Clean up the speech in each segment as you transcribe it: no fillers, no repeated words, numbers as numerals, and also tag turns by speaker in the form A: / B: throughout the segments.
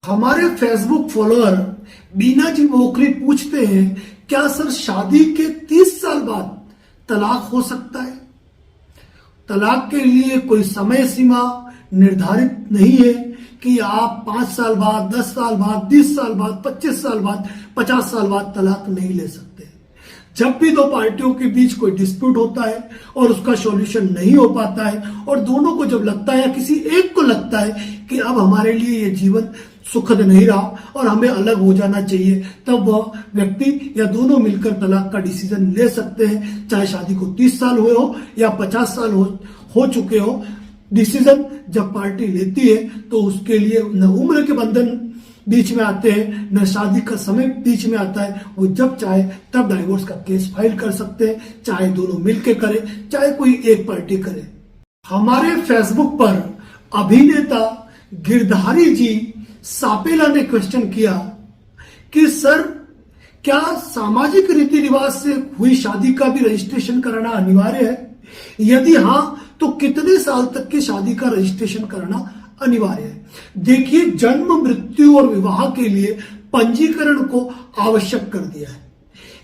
A: हमारे Facebook follower बीना जी मोकरी पूछते हैं, क्या सर शादी के 30 साल बाद तलाक हो सकता है? तलाक के लिए कोई समय सीमा निर्धारित नहीं है कि आप 5 साल बाद, 10 साल बाद, 20 साल बाद, 25 साल बाद, 50 साल बाद तलाक नहीं ले सकते। जब भी दो पार्टियों के बीच कोई डिस्प्यूट होता है और उसका सॉल्यूशन नहीं हो पाता है और दोनों को जब लगता है, किसी एक को लगता है कि अब हमारे लिए ये जीवन सुखद नहीं रहा और हमें अलग हो जाना चाहिए, तब वह व्यक्ति या दोनों मिलकर तलाक का डिसीजन ले सकते हैं। चाहे शादी को 30 साल हुए हो या 50 साल हो चुके हो, डिसीजन जब पार्टी लेती है तो उसके लिए न उम्र के बंधन बीच में आते हैं, न शादी का समय बीच में आता है। वो जब चाहे तब डाइवोर्स का केस फाइल कर सकते हैं, चाहे दोनों मिलकर करे, चाहे कोई एक पार्टी करे। हमारे फेसबुक पर अभिनेता गिरधारी जी सापेला ने क्वेश्चन किया कि सर, क्या सामाजिक रीति रिवाज से हुई शादी का भी रजिस्ट्रेशन कराना अनिवार्य है? यदि हां, तो कितने साल तक की शादी का रजिस्ट्रेशन कराना अनिवार्य है? देखिए, जन्म, मृत्यु और विवाह के लिए पंजीकरण को आवश्यक कर दिया है।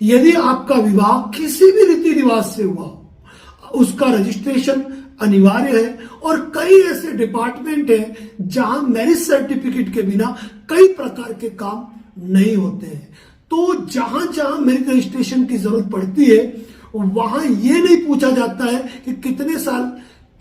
A: यदि आपका विवाह किसी भी रीति रिवाज से हुआ, उसका रजिस्ट्रेशन अनिवार्य है। और कई ऐसे डिपार्टमेंट हैं जहां मैरिज सर्टिफिकेट के बिना कई प्रकार के काम नहीं होते हैं। तो जहां जहां मैरिज रजिस्ट्रेशन की जरूरत पड़ती है, वहां यह नहीं पूछा जाता है कि कितने साल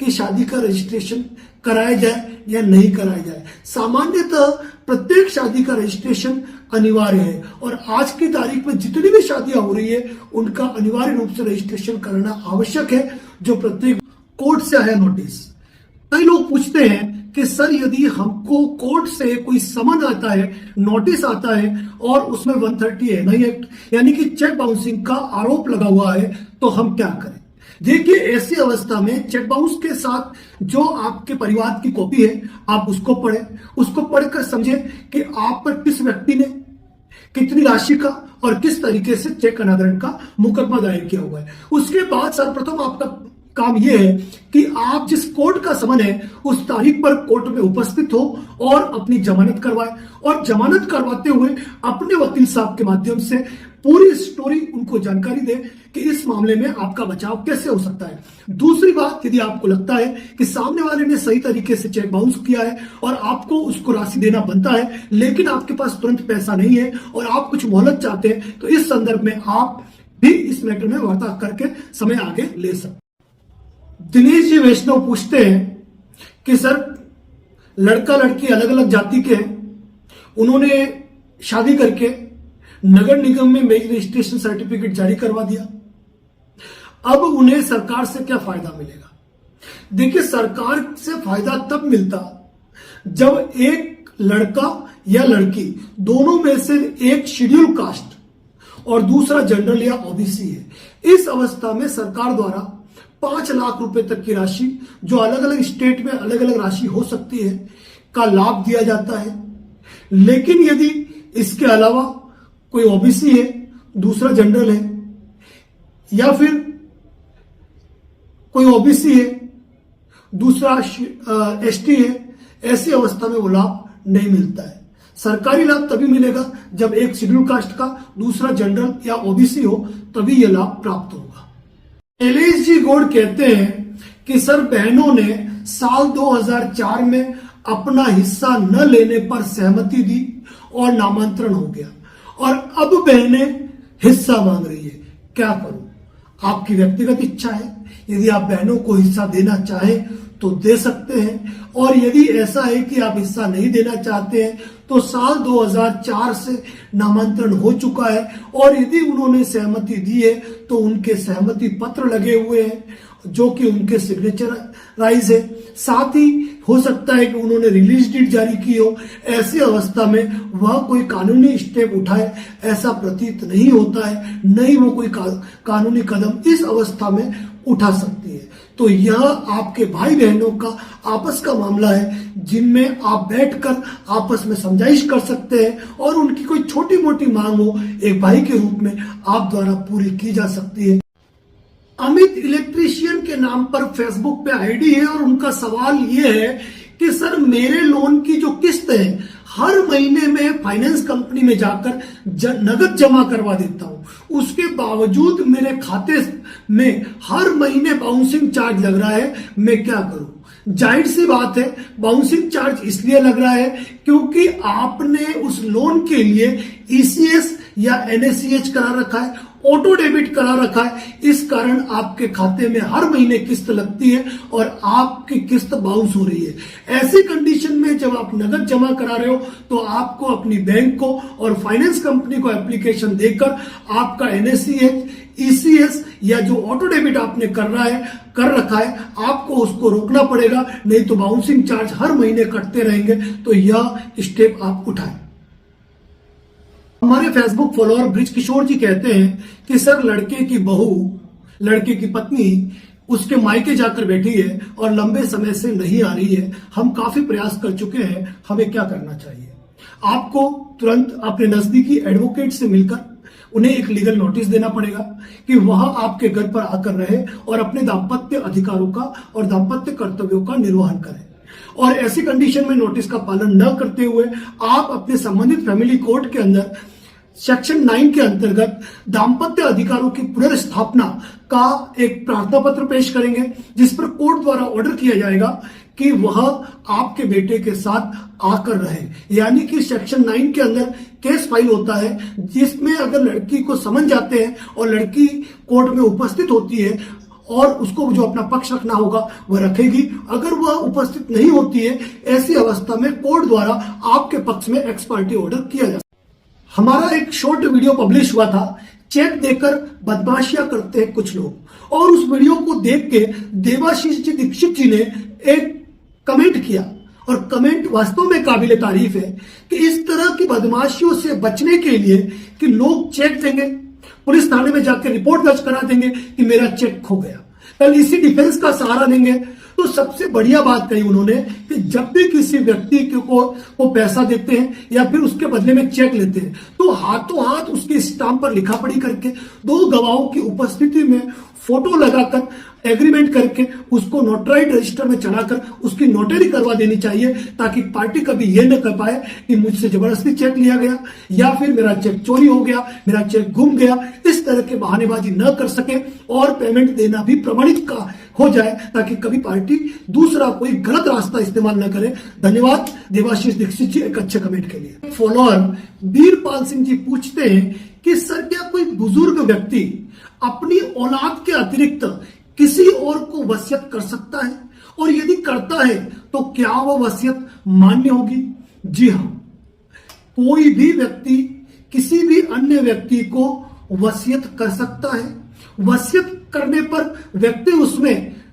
A: की शादी का रजिस्ट्रेशन कराया जाए या नहीं कराया जाए। सामान्यतः प्रत्येक शादी का रजिस्ट्रेशन अनिवार्य है और आज की तारीख में जितनी भी शादियां हो रही है, उनका अनिवार्य रूप से रजिस्ट्रेशन करना आवश्यक है, जो प्रत्येक कोर्ट से आया नोटिस। कई लोग पूछते हैं कि सर, यदि हमको कोर्ट से कोई समन आता है, नोटिस आता है और उसमें 130 NI एक्ट यानी कि चेक बाउंसिंग का आरोप लगा हुआ है, तो हम क्या करें? देखिए, ऐसी अवस्था में चेक बाउंस के साथ जो आपके परिवार की कॉपी है, आप उसको पढ़ें। उसको पढ़कर समझे कि आप पर किस व्यक्ति ने कितनी राशि का और किस तरीके से चेक अनादरण का मुकदमा दायर किया हुआ है। उसके बाद सर्वप्रथम आपका काम यह है कि आप जिस कोर्ट का समन है, उस तारीख पर कोर्ट में उपस्थित हो और अपनी जमानत करवाए। और जमानत करवाते हुए अपने वकील साहब के माध्यम से पूरी स्टोरी उनको जानकारी दे कि इस मामले में आपका बचाव कैसे हो सकता है। दूसरी बात, यदि आपको लगता है कि सामने वाले ने सही तरीके से चेक बाउंस किया है और आपको उसको राशि देना बनता है, लेकिन आपके पास तुरंत पैसा नहीं है और आप कुछ मोहलत चाहते हैं, तो इस संदर्भ में आप भी इस मैटर में वार्ता करके समय आगे ले सकते। दिनेश जी वैष्णव पूछते हैं कि सर, लड़का लड़की अलग अलग जाति के हैं, उन्होंने शादी करके नगर निगम में मैरिज रजिस्ट्रेशन सर्टिफिकेट जारी करवा दिया, अब उन्हें सरकार से क्या फायदा मिलेगा? देखिए, सरकार से फायदा तब मिलता जब एक लड़का या लड़की दोनों में से एक शेड्यूल कास्ट और दूसरा जनरल या ओबीसी है। इस अवस्था में सरकार द्वारा 5 लाख रुपए तक की राशि, जो अलग अलग स्टेट में अलग अलग राशि हो सकती है, का लाभ दिया जाता है। लेकिन यदि इसके अलावा कोई ओबीसी है, दूसरा जनरल है, या फिर कोई ओबीसी है, दूसरा एसटी है, ऐसी अवस्था में वो लाभ नहीं मिलता है। सरकारी लाभ तभी मिलेगा जब एक शेड्यूल कास्ट का, दूसरा जनरल या ओबीसी हो, तभी यह लाभ प्राप्त होगा। शैलेश जी गौड़ कहते हैं कि सर, बहनों ने साल 2004 में अपना हिस्सा न लेने पर सहमति दी और नामांतरण हो गया और अब बहनें हिस्सा मांग रही है, क्या करूं? आपकी व्यक्तिगत इच्छा है। यदि आप बहनों को हिस्सा देना चाहें तो दे सकते हैं, और यदि ऐसा है कि आप हिस्सा नहीं देना चाहते हैं तो साल 2004 से नामांतरण हो चुका है और यदि उन्होंने सहमति दी है तो उनके सहमति पत्र लगे हुए हैं जो कि उनके सिग्नेचराइज है। साथ ही हो सकता है कि उन्होंने रिलीज डीड जारी की हो। ऐसी अवस्था में वह कोई कानूनी स्टेप उठाए, ऐसा प्रतीत नहीं होता है, न ही वो कोई कानूनी कदम इस अवस्था में उठा सकती है। तो यह आपके भाई बहनों का आपस का मामला है, जिनमें आप बैठकर आपस में समझाइश कर सकते हैं और उनकी कोई छोटी मोटी मांग हो, एक भाई के रूप में आप द्वारा पूरी की जा सकती है। अमित इलेक्ट्रीशियन के नाम पर फेसबुक पे आईडी है और उनका सवाल यह है कि सर मेरे लोन की जो किस्त है हर महीने में फाइनेंस कंपनी में जाकर नगद जमा करवा देता हूं, उसके बावजूद मेरे खाते में हर महीने बाउंसिंग चार्ज लग रहा है, मैं क्या करूं? जाहिर सी बात है, बाउंसिंग चार्ज इसलिए लग रहा है क्योंकि आपने उस लोन के लिए ईसीएस या एनएसीएच करा रखा है, ऑटो डेबिट करा रखा है। इस कारण आपके खाते में हर महीने किस्त लगती है और आपकी किस्त बाउंस हो रही है। ऐसी कंडीशन में जब आप नगद जमा करा रहे हो तो आपको अपनी बैंक को और फाइनेंस कंपनी को एप्लीकेशन देकर आपका एनएसीएच, ईसीएस या जो ऑटो डेबिट आपने कर रखा है आपको उसको रोकना पड़ेगा, नहीं तो बाउंसिंग चार्ज हर महीने कटते रहेंगे। तो यह स्टेप आप उठाएं। हमारे फेसबुक फॉलोअर ब्रिज किशोर जी कहते हैं कि सर लड़के की बहू, लड़के की पत्नी उसके मायके जाकर बैठी है और लंबे समय से नहीं आ रही है, हम काफी प्रयास कर चुके हैं, हमें क्या करना चाहिए? आपको तुरंत अपने नजदीकी एडवोकेट से मिलकर उन्हें एक लीगल नोटिस देना पड़ेगा कि वह आपके घर पर आकर रहे और अपने दाम्पत्य अधिकारों का और दाम्पत्य कर्तव्यों का निर्वहन करें। और ऐसी कंडीशन में नोटिस का पालन न करते हुए आप अपने संबंधित फैमिली कोर्ट के अंदर सेक्शन 9 के अंतर्गत दाम्पत्य अधिकारों की पुनर्स्थापना का एक प्रार्थना पत्र पेश करेंगे, जिस पर कोर्ट द्वारा ऑर्डर किया जाएगा कि वह आपके बेटे के साथ आकर रहे। यानी कि सेक्शन 9 के अंदर केस फाइल होता है, जिसमें अगर लड़की को समन जाते हैं और लड़की कोर्ट में उपस्थित होती है और उसको जो अपना पक्ष रखना होगा वह रखेगी। अगर वह उपस्थित नहीं होती है, ऐसी अवस्था में कोर्ट द्वारा आपके पक्ष में एक्स पार्टी ऑर्डर किया जा सकता है। हमारा एक शॉर्ट वीडियो पब्लिश हुआ था, चेक देकर बदमाशियां करते हैं कुछ लोग, और उस वीडियो को देख के देवाशीष जी दीक्षित जी ने एक कमेंट किया और कमेंट वास्तव में काबिले तारीफ है कि इस तरह की बदमाशियों से बचने के लिए कि लोग चेक देंगे, पुलिस थाने में जाकर रिपोर्ट दर्ज करा देंगे कि मेरा चेक खो गया, कल इसी डिफेंस का सहारा लेंगे। तो सबसे बढ़िया बात कही उन्होंने कि जब भी किसी व्यक्ति को पैसा देते हैं या फिर उसके बदले में चेक लेते हैं तो हाथों हाथ उसके स्टाम्प पर लिखा पढ़ी करके 2 गवाहों की उपस्थिति में फोटो लगाकर एग्रीमेंट करके उसको नोटराइज रजिस्टर में चढ़ाकर उसकी नोटरी करवा देनी चाहिए, ताकि पार्टी कभी यह न कर पाए कि मुझसे जबरदस्ती चेक लिया गया या फिर मेरा चेक चोरी हो गया, मेरा चेक गुम गया। इस तरह के बहानेबाजी न कर सके और पेमेंट देना भी प्रमाणित का हो जाए, ताकि कभी पार्टी दूसरा कोई गलत रास्ता इस्तेमाल न करे। धन्यवाद देवाशीष दीक्षित जी एक अच्छे कमेंट के लिए। फॉलोअर वीरपाल सिंह जी पूछते हैं कि सर क्या कोई बुजुर्ग व्यक्ति अपनी औलाद के अतिरिक्त किसी और को वसीयत कर सकता है, और यदि करता है तो क्या वह वसीयत मान्य होगी? जी हां, कोई भी व्यक्ति किसी भी अन्य व्यक्ति को वसीयत कर सकता है। वसीयत करने पर व्यक्ति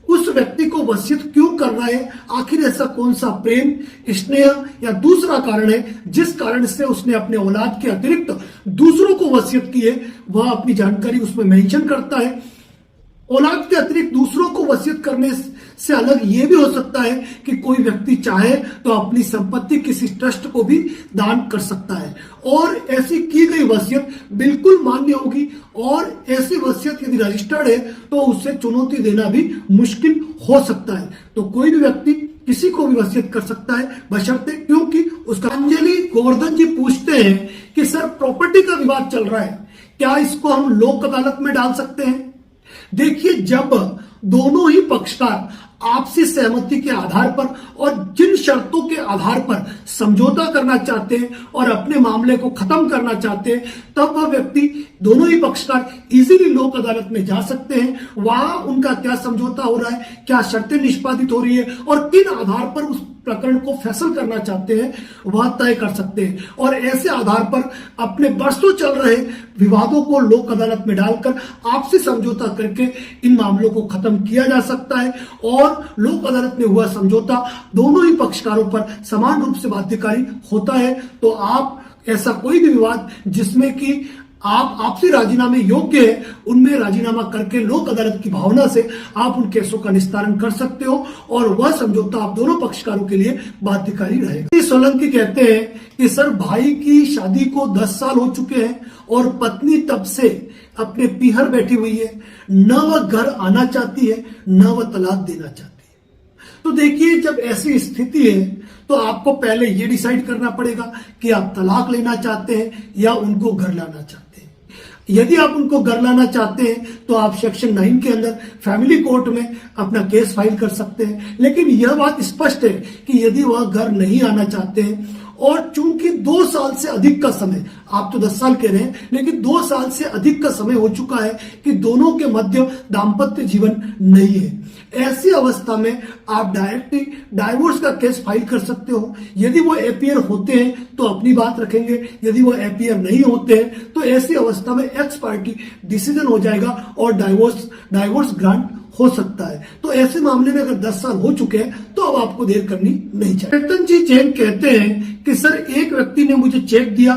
A: उस व्यक्ति को वसीयत क्यों कर रहा है, आखिर ऐसा कौन सा प्रेम, स्नेह या दूसरा कारण है जिस कारण से उसने अपने औलाद के अतिरिक्त दूसरों को वसीयत की है, वह अपनी जानकारी उसमें मेंशन करता है। औलाद के अतिरिक्त दूसरों को वसीयत करने से अलग यह भी हो सकता है कि कोई व्यक्ति चाहे तो अपनी संपत्ति किसी ट्रस्ट को भी दान कर सकता है, और ऐसी की गई वसीयत बिल्कुल मान्य होगी। और ऐसी वसीयत यदि रजिस्टर्ड है तो उससे चुनौती देना भी मुश्किल हो सकता है। तो कोई भी व्यक्ति किसी को भी वसीयत कर सकता है, बशर्ते क्योंकि उसका। अंजलि गोवर्धन जी पूछते हैं कि सर प्रॉपर्टी का विवाद चल रहा है, क्या इसको हम लोक अदालत में डाल सकते हैं? देखिए, जब दोनों ही पक्षकार आपसी सहमति के आधार पर और जिन शर्तों के आधार पर समझौता करना चाहते हैं और अपने मामले को खत्म करना चाहते हैं, तब वह व्यक्ति, दोनों ही पक्षकार इजीली लोक अदालत में जा सकते हैं। वहां उनका क्या समझौता हो रहा है, क्या शर्तें निष्पादित हो रही है और किन आधार पर उस प्रकरण को फैसल करना चाहते हैं, वह तय कर सकते हैं। और ऐसे आधार पर अपने बरसों चल रहे विवादों को लोक अदालत में डालकर आपसी समझौता करके इन मामलों को खत्म किया जा सकता है। और लोक अदालत में हुआ समझौता दोनों ही पक्षकारों पर समान रूप से बाध्यकारी होता है। तो आप ऐसा कोई भी विवाद जिसमें कि आप आपसी राजीनामे योग्य है, उनमें राजीनामा करके लोक अदालत की भावना से आप उन केसों का निस्तारण कर सकते हो और वह समझौता आप दोनों पक्षकारों के लिए बाध्यकारी रहेगा। सोलंकी कहते हैं कि सर भाई की शादी को 10 साल हो चुके हैं और पत्नी तब से अपने पीहर बैठी हुई है, न वह घर आना चाहती है न वह तलाक देना चाहती है। तो देखिए, जब ऐसी स्थिति है तो आपको पहले ये डिसाइड करना पड़ेगा कि आप तलाक लेना चाहते हैं या उनको घर लाना चाहते हैं। यदि आप उनको घर लाना चाहते हैं तो आप सेक्शन 9 के अंदर फैमिली कोर्ट में अपना केस फाइल कर सकते हैं। लेकिन यह बात स्पष्ट है कि यदि वह घर नहीं आना चाहते हैं और चूंकि 2 साल से अधिक का समय, आप तो 10 साल कह रहे हैं, लेकिन 2 साल से अधिक का समय हो चुका है कि दोनों के मध्य दाम्पत्य जीवन नहीं है, ऐसी अवस्था में आप डायरेक्टली डाइवोर्स का केस फाइल कर सकते हो। यदि वो अपीयर होते हैं तो अपनी बात रखेंगे, यदि वो अपीयर नहीं होते हैं तो ऐसी अवस्था में एक्स पार्टी डिसीजन हो जाएगा और डाइवोर्स ग्रांट हो सकता है। तो ऐसे मामले में अगर 10 साल हो चुके हैं तो अब आपको देर करनी नहीं चाहिए। चेतन जी जैन कहते हैं कि सर, एक व्यक्ति ने मुझे चेक दिया,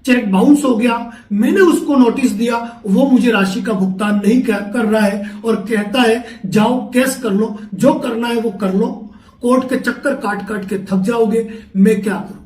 A: चेक बाउंस हो गया, मैंने उसको नोटिस दिया, वो मुझे राशि का भुगतान नहीं कर रहा है और कहता है जाओ कैश कर लो, जो करना है वो कर लो, कोर्ट के चक्कर काट काट के थक जाओगे, मैं क्या करूं।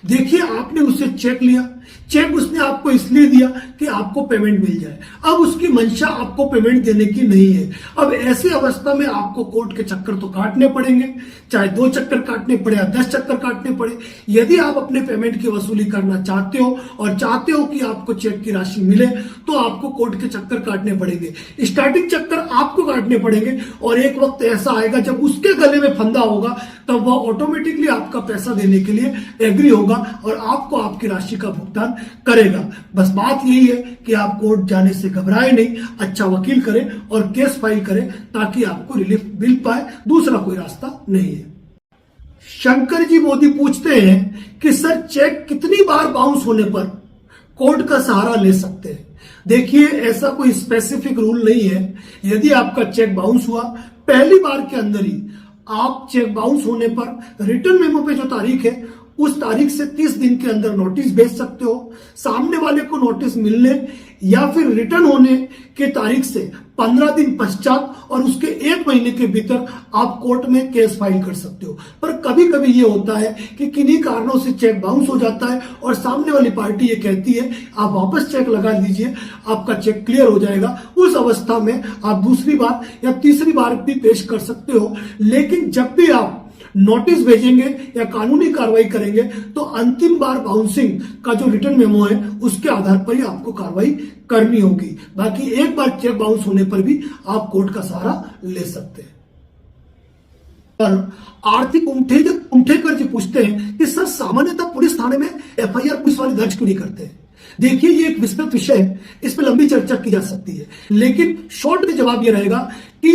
A: देखिए, आपने उससे चेक लिया, चेक उसने आपको इसलिए दिया कि आपको पेमेंट मिल जाए। अब उसकी मंशा आपको पेमेंट देने की नहीं है। अब ऐसी अवस्था में आपको कोर्ट के चक्कर तो काटने पड़ेंगे, चाहे 2 चक्कर काटने पड़े या 10 चक्कर काटने पड़े। यदि आप अपने पेमेंट की वसूली करना चाहते हो और चाहते हो कि आपको चेक की राशि मिले तो आपको कोर्ट के चक्कर काटने पड़ेंगे। स्टार्टिंग चक्कर आपको काटने पड़ेंगे और एक वक्त ऐसा आएगा जब उसके गले में फंदा होगा, तब वह ऑटोमेटिकली आपका पैसा देने के लिए एग्री होगा और आपको आपकी राशि का भुगतान करेगा। बस बात यही है कि आप कोर्ट जाने से घबराए नहीं, अच्छा वकील करें और केस फाइल करें ताकि आपको रिलीफ मिल पाए, दूसरा कोई रास्ता नहीं है। शंकर जी मोदी पूछते हैं कि सर, चेक कितनी बार बाउंस होने पर कोर्ट का सहारा ले सकते हैं। देखिए, ऐसा कोई स्पेसिफिक रूल नहीं है। यदि आपका चेक बाउंस हुआ पहली बार के अंदर ही, आप चेक बाउंस होने पर रिटर्न मेमो पे जो तारीख है उस तारीख से 30 दिन के अंदर नोटिस भेज सकते हो। सामने वाले को नोटिस मिलने या फिर रिटर्न होने के तारीख से 15 दिन पश्चात और उसके 1 महीने के भीतर आप कोर्ट में केस फाइल कर सकते हो। पर कभी कभी ये होता है कि किन्हीं कारणों से चेक बाउंस हो जाता है और सामने वाली पार्टी ये कहती है आप वापस चेक लगा दीजिए, आपका चेक क्लियर हो जाएगा। उस अवस्था में आप दूसरी बार या तीसरी बार भी पेश कर सकते हो। लेकिन जब भी आप नोटिस भेजेंगे या कानूनी कार्रवाई करेंगे तो अंतिम बार बाउंसिंग का जो रिटर्न मेमो है उसके आधार पर ही आपको कार्रवाई करनी होगी। बाकी एक बार चेक बाउंस होने पर भी आप कोर्ट का सहारा ले सकते हैं। पर आर्थिक उमठेकर जी पूछते हैं कि सर, सामान्यतः पुलिस थाने में एफआईआर पुलिस वाले दर्ज क्यों नहीं करते हैं। देखिए, ये एक विस्तृत विषय है, इस पर लंबी चर्चा की जा सकती है, लेकिन शॉर्ट में जवाब यह रहेगा कि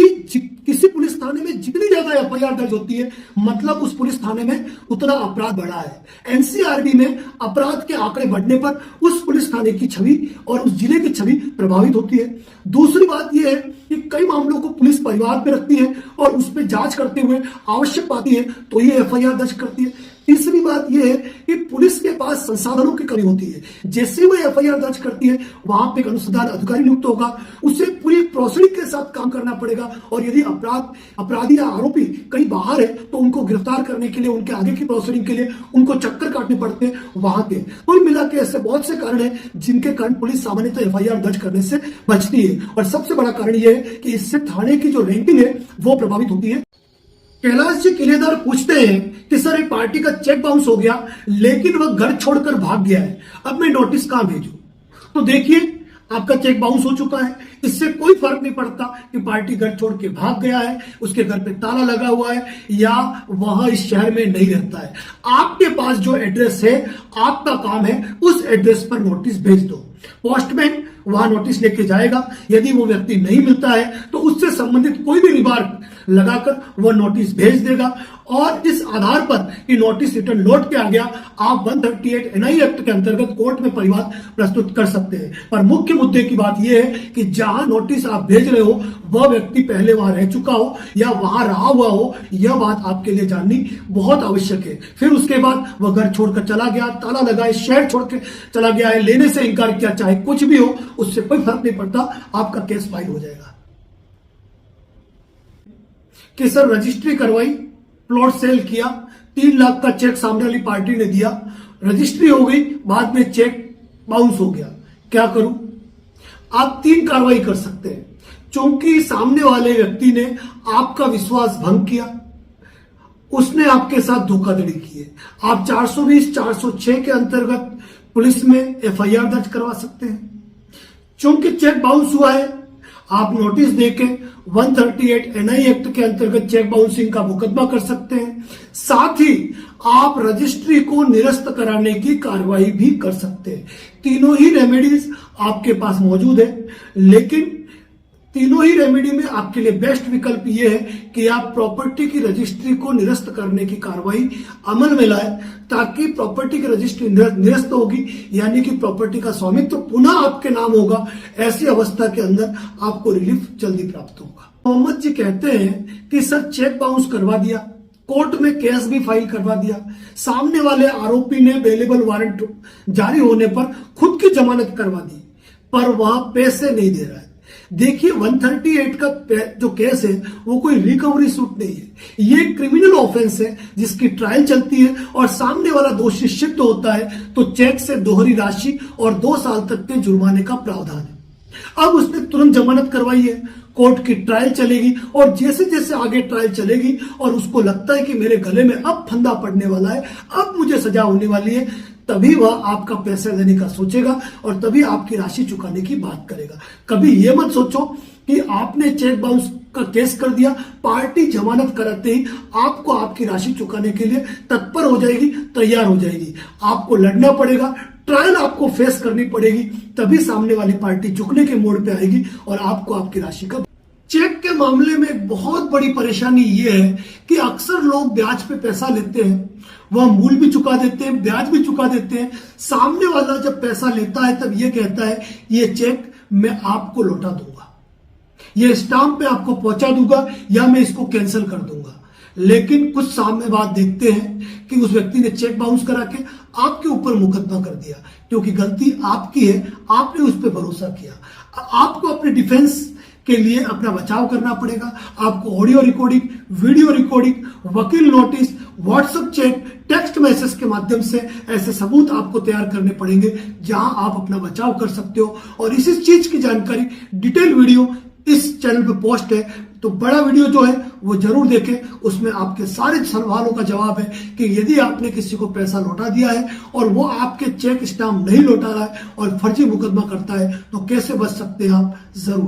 A: किसी पुलिस थाने में जितनी ज्यादा एफआईआर दर्ज होती है, मतलब उस पुलिस थाने में उतना अपराध बढ़ा है। एनसीआरबी में अपराध के आंकड़े बढ़ने पर उस पुलिस थाने की छवि और उस जिले की छवि प्रभावित होती है। दूसरी बात यह है कि कई मामलों को पुलिस परिवार पे रखती है और उस पर जांच करते हुए आवश्यक पाती है तो ये एफआईआर दर्ज करती है। तीसरी बात यह है कि पुलिस के पास संसाधनों की कमी होती है। जैसे वह एफआईआर दर्ज करती है, वहां पे एक अनुसंधान अधिकारी नियुक्त होगा, उसे पूरी प्रोसीडिंग के साथ काम करना पड़ेगा और यदि अपराधी या आरोपी कहीं बाहर है तो उनको गिरफ्तार करने के लिए, उनके आगे की प्रोसीडिंग के लिए उनको चक्कर काटने पड़ते हैं वहां के। कुल मिला के ऐसे बहुत से कारण हैं जिनके कारण पुलिस सामान्यतः एफआईआर दर्ज करने से बचती है और सबसे बड़ा कारण यह है कि इससे थाने की जो रैंकिंग है वो प्रभावित होती है। कैलाश जी किलेदार पूछते हैं कि सर, एक पार्टी का चेक बाउंस हो गया लेकिन वह घर छोड़कर भाग गया है, अब मैं नोटिस कहां भेजूं। तो देखिए, आपका चेक बाउंस हो चुका है, इससे कोई फर्क नहीं पड़ता कि पार्टी घर छोड़ के भाग गया है, उसके घर पे ताला लगा हुआ है या वह इस शहर में नहीं रहता है। आपके पास जो एड्रेस है, आपका काम है उस एड्रेस पर नोटिस भेज दो। पोस्टमैन वहां नोटिस लेके जाएगा, यदि वो व्यक्ति नहीं मिलता है तो उससे संबंधित कोई भी रिमार्क लगाकर वह नोटिस भेज देगा और इस आधार पर कि नोटिस रिटर्न लौट के आ गया, आप 138 एनआई एक्ट के अंतर्गत कोर्ट में परिवाद प्रस्तुत कर सकते हैं। पर मुख्य मुद्दे की बात यह है कि जहां नोटिस आप भेज रहे हो वह व्यक्ति पहले वहां रह चुका हो या वहां रहा हुआ हो, यह बात आपके लिए जाननी बहुत आवश्यक है। फिर उसके बाद वह घर छोड़कर चला गया, ताला लगाए, शहर छोड़ के चला गया है, लेने से इनकार किया, चाहे कुछ भी हो, उससे कोई फर्क नहीं पड़ता, आपका केस फाइल हो जाएगा। कि सर, रजिस्ट्री करवाई, प्लॉट सेल किया, 3 लाख का चेक सामने वाली पार्टी ने दिया, रजिस्ट्री हो गई, बाद में चेक बाउंस हो गया, क्या करूं। आप 3 कार्रवाई कर सकते हैं। चूंकि सामने वाले व्यक्ति ने आपका विश्वास भंग किया, उसने आपके साथ धोखाधड़ी की है, आप 420, 406 के अंतर्गत पुलिस में एफआईआर दर्ज करवा सकते हैं। चूंकि चेक बाउंस हुआ है, आप नोटिस देके 138 एनआई एक्ट के अंतर्गत चेक बाउंसिंग का मुकदमा कर सकते हैं। साथ ही आप रजिस्ट्री को निरस्त कराने की कार्रवाई भी कर सकते हैं। तीनों ही रेमेडीज आपके पास मौजूद है, लेकिन तीनों ही रेमेडी में आपके लिए बेस्ट विकल्प यह है कि आप प्रॉपर्टी की रजिस्ट्री को निरस्त करने की कार्रवाई अमल में लाए, ताकि प्रॉपर्टी की रजिस्ट्री निरस्त होगी, यानी कि प्रॉपर्टी का स्वामित्व पुनः आपके नाम होगा। ऐसी अवस्था के अंदर आपको रिलीफ जल्दी प्राप्त होगा। मोहम्मद जी कहते हैं कि सर चेक बाउंस करवा दिया, कोर्ट में केस भी फाइल करवा दिया, सामने वाले आरोपी ने बेलेबल वारंट जारी होने पर खुद की जमानत करवा दी, पर वह पैसे नहीं दे रहा है। देखिए 138 का जो केस है वो कोई रिकवरी सूट नहीं है, ये क्रिमिनल ऑफेंस है जिसकी ट्रायल चलती है और सामने वाला दोषी सिद्ध होता है तो चेक से दोहरी राशि और 2 साल तक के जुर्माने का प्रावधान है। अब उसने तुरंत जमानत करवाई है, कोर्ट की ट्रायल चलेगी और जैसे जैसे आगे ट्रायल चलेगी और उसको लगता है कि मेरे गले में अब फंदा पड़ने वाला है, अब मुझे सजा होने वाली है, तभी वह आपका पैसा देने का सोचेगा और तभी आपकी राशि चुकाने की बात करेगा। कभी यह मत सोचो कि आपने चेक बाउंस का केस कर दिया, पार्टी जमानत कराते ही आपको आपकी राशि चुकाने के लिए तत्पर हो जाएगी, तैयार हो जाएगी। आपको लड़ना पड़ेगा, ट्रायल आपको फेस करनी पड़ेगी, तभी सामने वाली पार्टी झुकने के मोड़ पे आएगी और आपको आपकी राशि का। चेक के मामले में एक बहुत बड़ी परेशानी ये है कि अक्सर लोग ब्याज पे पैसा लेते हैं, वह मूल भी चुका देते हैं, ब्याज भी चुका देते हैं। सामने वाला जब पैसा लेता है तब ये कहता है ये चेक मैं आपको लौटा दूंगा, ये स्टाम्प मैं आपको पहुंचा दूंगा या मैं इसको कैंसिल कर दूंगा। लेकिन कुछ समय बाद देखते हैं कि उस व्यक्ति ने चेक बाउंस करा के आपके ऊपर मुकदमा कर दिया, क्योंकि गलती आपकी है, आपने उस पर भरोसा किया। आपको अपने डिफेंस के लिए अपना बचाव करना पड़ेगा। आपको ऑडियो रिकॉर्डिंग, वीडियो रिकॉर्डिंग, वकील notice, WhatsApp chat, text message के माध्यम से ऐसे सबूत आपको तैयार करने पड़ेंगे जहां आप अपना बचाव कर सकते हो। और इसी चीज की जानकारी डिटेल वीडियो इस चैनल पे पोस्ट है, तो बड़ा वीडियो जो है वो जरूर देखें। उसमें आपके सारे सवालों का जवाब है कि यदि आपने किसी को पैसा लौटा दिया है और वो आपके चेक स्टाम्प नहीं लौटा रहा है और फर्जी मुकदमा करता है तो कैसे बच सकते हैं आप, जरूर।